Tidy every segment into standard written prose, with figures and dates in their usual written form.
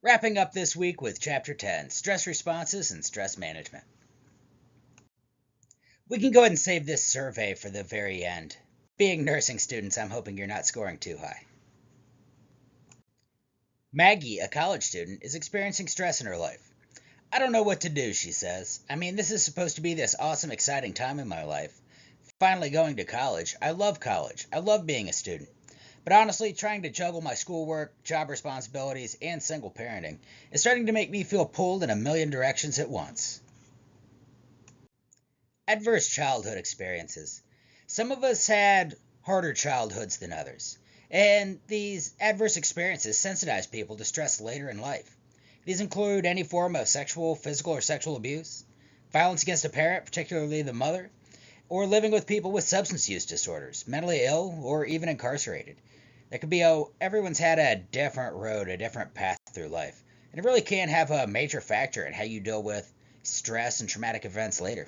Wrapping up this week with Chapter 10 Stress Responses and Stress Management. We can go ahead and save this survey for the very end. Being nursing students, I'm hoping you're not scoring too high. Maggie, a college student, is experiencing stress in her life. I don't know what to do, she says. I mean, this is supposed to be this awesome, exciting time in my life. Finally going to college. I love college. I love being a student. But honestly, trying to juggle my schoolwork, job responsibilities, and single parenting is starting to make me feel pulled in a million directions at once. Adverse childhood experiences. Some of us had harder childhoods than others, and these adverse experiences sensitize people to stress later in life. These include any form of sexual, physical, or sexual abuse, violence against a parent, particularly the mother, or living with people with substance use disorders, mentally ill, or even incarcerated. That could be everyone's had a different road, a different path through life, and it really can have a major factor in how you deal with stress and traumatic events later.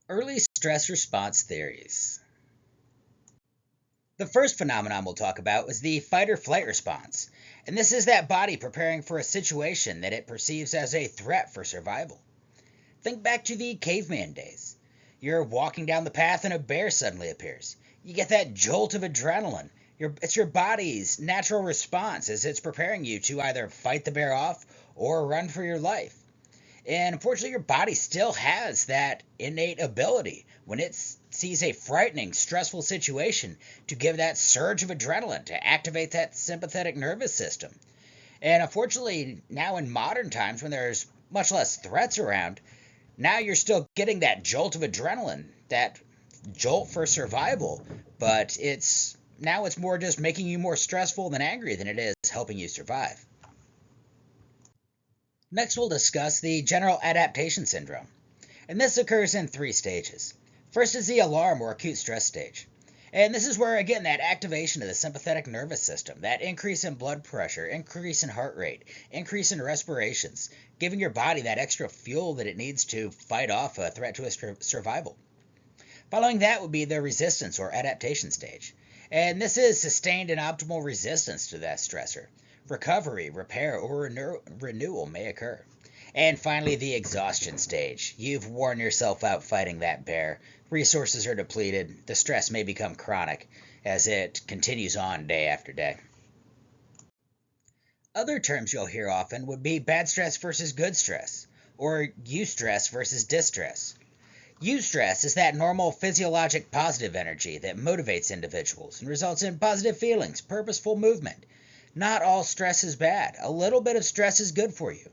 Early stress response theories. The first phenomenon we'll talk about is the fight or flight response, and this is that body preparing for a situation that it perceives as a threat for survival. Think back to the caveman days. You're walking down the path and a bear suddenly appears. You get that jolt of adrenaline. It's your body's natural response as it's preparing you to either fight the bear off or run for your life. And unfortunately, your body still has that innate ability when it sees a frightening, stressful situation to give that surge of adrenaline to activate that sympathetic nervous system. And unfortunately, now in modern times when there's much less threats around, now you're still getting that jolt of adrenaline, that jolt for survival, but it's more just making you more stressful than angry than it is helping you survive. Next, we'll discuss the general adaptation syndrome, and this occurs in 3 stages. First is the alarm or acute stress stage, and this is where, again, that activation of the sympathetic nervous system, that increase in blood pressure, increase in heart rate, increase in respirations, giving your body that extra fuel that it needs to fight off a threat to survival. Following that would be the resistance or adaptation stage, and this is sustained and optimal resistance to that stressor. Recovery, repair, or renewal may occur. And finally, the exhaustion stage. You've worn yourself out fighting that bear. Resources are depleted. The stress may become chronic as it continues on day after day. Other terms you'll hear often would be bad stress versus good stress, or eustress versus distress. Eustress is that normal physiologic positive energy that motivates individuals and results in positive feelings, purposeful movement. Not all stress is bad. A little bit of stress is good for you.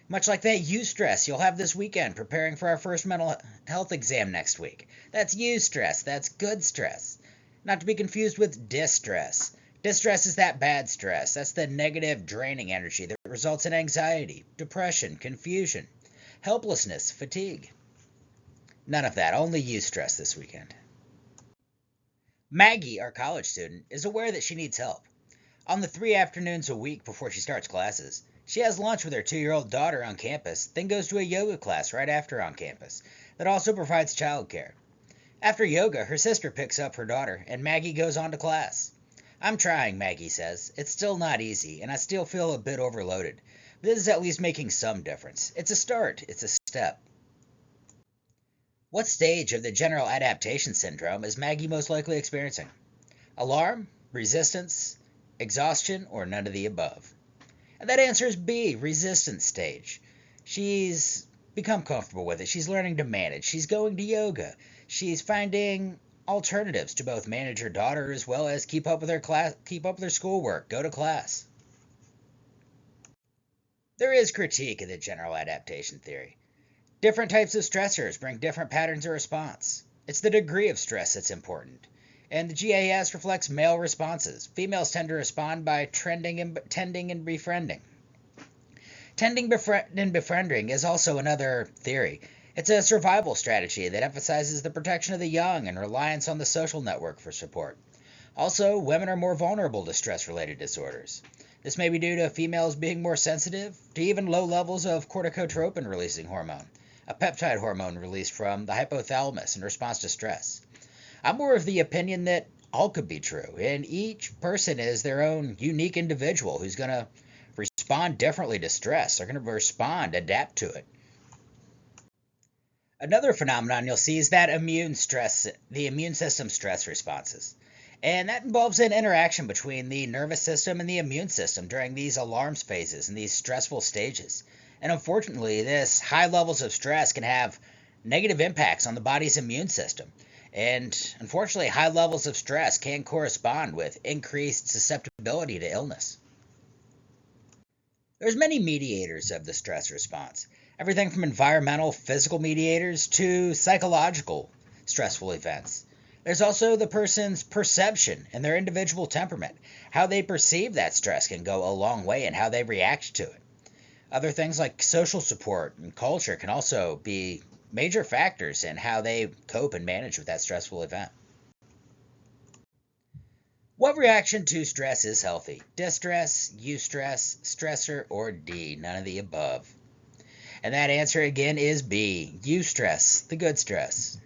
Much like that eustress you'll have this weekend preparing for our first mental health exam next week. That's eustress. That's good stress. Not to be confused with distress. Distress is that bad stress. That's the negative, draining energy that results in anxiety, depression, confusion, helplessness, fatigue. None of that, only eustress this weekend. Maggie, our college student, is aware that she needs help. On the 3 afternoons a week before she starts classes, she has lunch with her 2-year-old daughter on campus, then goes to a yoga class right after on campus that also provides childcare. After yoga, her sister picks up her daughter, and Maggie goes on to class. I'm trying, Maggie says. It's still not easy, and I still feel a bit overloaded. But this is at least making some difference. It's a start. It's a step. What stage of the general adaptation syndrome is Maggie most likely experiencing? Alarm, resistance, exhaustion, or none of the above? And that answer is B, resistance stage. She's become comfortable with it. She's learning to manage. She's going to yoga. She's finding alternatives to both manage her daughter as well as keep up with her schoolwork, go to class. There is critique of the general adaptation theory. Different types of stressors bring different patterns of response. It's the degree of stress that's important. And the GAS reflects male responses. Females tend to respond by tending and befriending. Tending and befriending is also another theory. It's a survival strategy that emphasizes the protection of the young and reliance on the social network for support. Also, women are more vulnerable to stress-related disorders. This may be due to females being more sensitive to even low levels of corticotropin-releasing hormone, a peptide hormone released from the hypothalamus in response to stress. I'm more of the opinion that all could be true, and each person is their own unique individual who's going to respond differently to stress. They're going to adapt to it. Another phenomenon you'll see is that the immune system stress responses. And that involves an interaction between the nervous system and the immune system during these alarms phases and these stressful stages. And unfortunately, this high levels of stress can have negative impacts on the body's immune system. And unfortunately, high levels of stress can correspond with increased susceptibility to illness. There's many mediators of the stress response, everything from environmental, physical mediators to psychological stressful events. There's also the person's perception and their individual temperament. How they perceive that stress can go a long way in how they react to it. Other things like social support and culture can also be major factors in how they cope and manage with that stressful event. What reaction to stress is healthy? Distress, eustress, stressor, or D? None of the above. And that answer again is B, eustress, the good stress.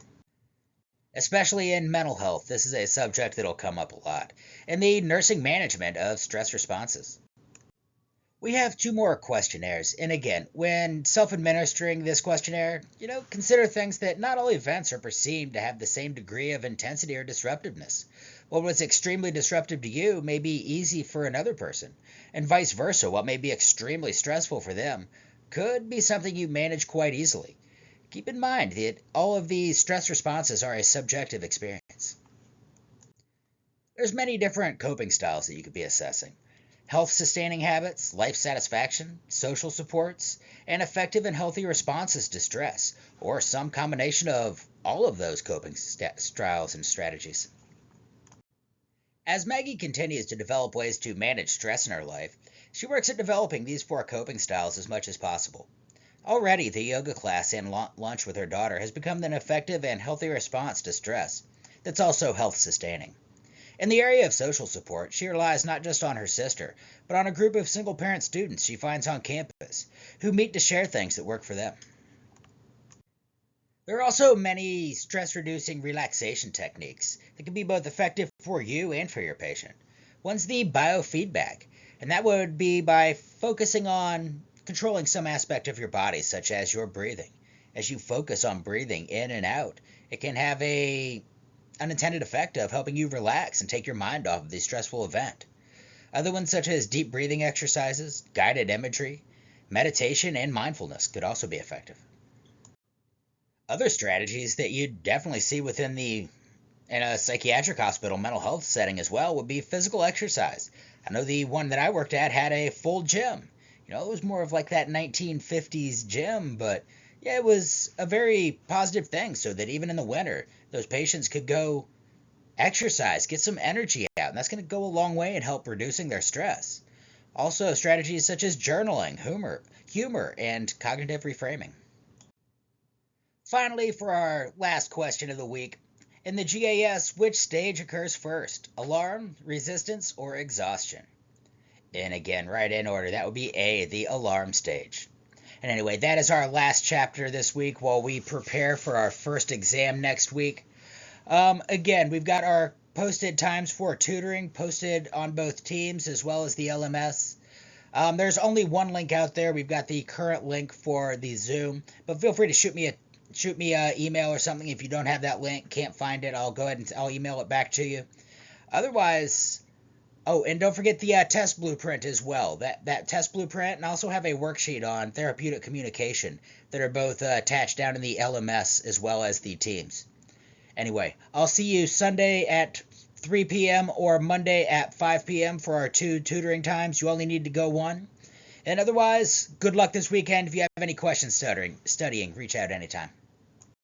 Especially in mental health, this is a subject that'll come up a lot, and the nursing management of stress responses. We have 2 more questionnaires, and again, when self-administering this questionnaire, consider things that not all events are perceived to have the same degree of intensity or disruptiveness. What was extremely disruptive to you may be easy for another person, and vice versa. What may be extremely stressful for them could be something you manage quite easily. Keep in mind that all of these stress responses are a subjective experience. There's many different coping styles that you could be assessing. Health-sustaining habits, life satisfaction, social supports, and effective and healthy responses to stress, or some combination of all of those coping styles and strategies. As Maggie continues to develop ways to manage stress in her life, she works at developing these 4 coping styles as much as possible. Already, the yoga class and lunch with her daughter has become an effective and healthy response to stress that's also health-sustaining. In the area of social support, she relies not just on her sister, but on a group of single-parent students she finds on campus, who meet to share things that work for them. There are also many stress-reducing relaxation techniques that can be both effective for you and for your patient. One's the biofeedback, and that would be by focusing on controlling some aspect of your body, such as your breathing. As you focus on breathing in and out, it can have an unintended effect of helping you relax and take your mind off of the stressful event. Other ones such as deep breathing exercises, guided imagery, meditation, and mindfulness could also be effective. Other strategies that you'd definitely see in a psychiatric hospital mental health setting as well would be physical exercise. I know the one that I worked at had a full gym. It was more of like that 1950s gym, but yeah, it was a very positive thing so that even in the winter, those patients could go exercise, get some energy out, and that's going to go a long way in help reducing their stress. Also, strategies such as journaling, humor, and cognitive reframing. Finally, for our last question of the week, in the GAS, which stage occurs first? Alarm, resistance, or exhaustion? And again, right in order, that would be A, the alarm stage. And anyway, that is our last chapter this week while we prepare for our first exam next week. Again, we've got our posted times for tutoring posted on both Teams as well as the LMS. There's only one link out there. We've got the current link for the Zoom, but feel free to shoot me an email or something if you don't have that link, can't find it. I'll go ahead and I'll email it back to you. Otherwise, and don't forget the test blueprint as well. That test blueprint, and I also have a worksheet on therapeutic communication that are both attached down in the LMS as well as the Teams. Anyway, I'll see you Sunday at 3 p.m. or Monday at 5 p.m. for our 2 tutoring times. You only need to go 1. And otherwise, good luck this weekend. If you have any questions studying, reach out anytime.